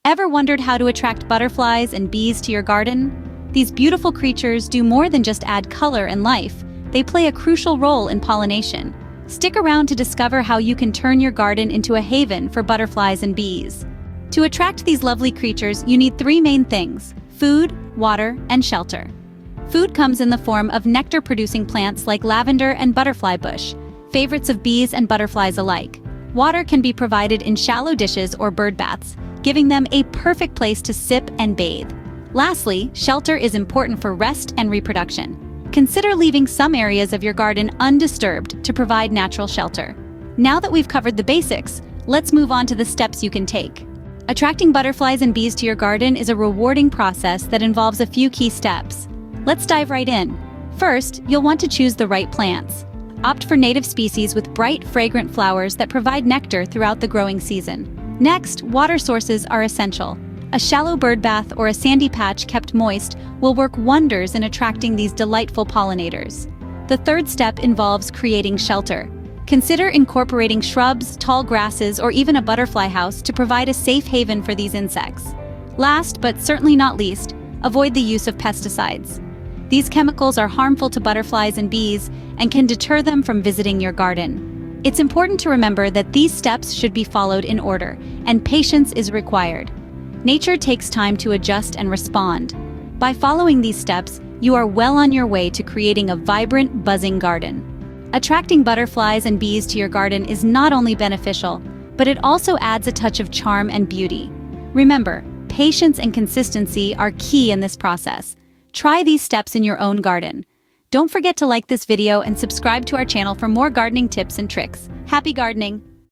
Ever wondered how to attract butterflies and bees to your garden? These beautiful creatures do more than just add color and life. They play a crucial role in pollination. Stick around to discover how you can turn your garden into a haven for butterflies and bees. To attract these lovely creatures, you need three main things: food, water, and shelter. Food comes in the form of nectar-producing plants like lavender and butterfly bush, favorites of bees and butterflies alike. Water can be provided in shallow dishes or bird baths, giving them a perfect place to sip and bathe. Lastly, shelter is important for rest and reproduction. Consider leaving some areas of your garden undisturbed to provide natural shelter. Now that we've covered the basics, let's move on to the steps you can take. Attracting butterflies and bees to your garden is a rewarding process that involves a few key steps. Let's dive right in. First, you'll want to choose the right plants. Opt for native species with bright, fragrant flowers that provide nectar throughout the growing season. Next, water sources are essential. A shallow bird bath or a sandy patch kept moist will work wonders in attracting these delightful pollinators. The third step involves creating shelter. Consider incorporating shrubs, tall grasses, or even a butterfly house to provide a safe haven for these insects. Last, but certainly not least, avoid the use of pesticides. These chemicals are harmful to butterflies and bees and can deter them from visiting your garden. It's important to remember that these steps should be followed in order, and patience is required. Nature takes time to adjust and respond. By following these steps, you are well on your way to creating a vibrant, buzzing garden. Attracting butterflies and bees to your garden is not only beneficial, but it also adds a touch of charm and beauty. Remember, patience and consistency are key in this process. Try these steps in your own garden. Don't forget to like this video and subscribe to our channel for more gardening tips and tricks. Happy gardening!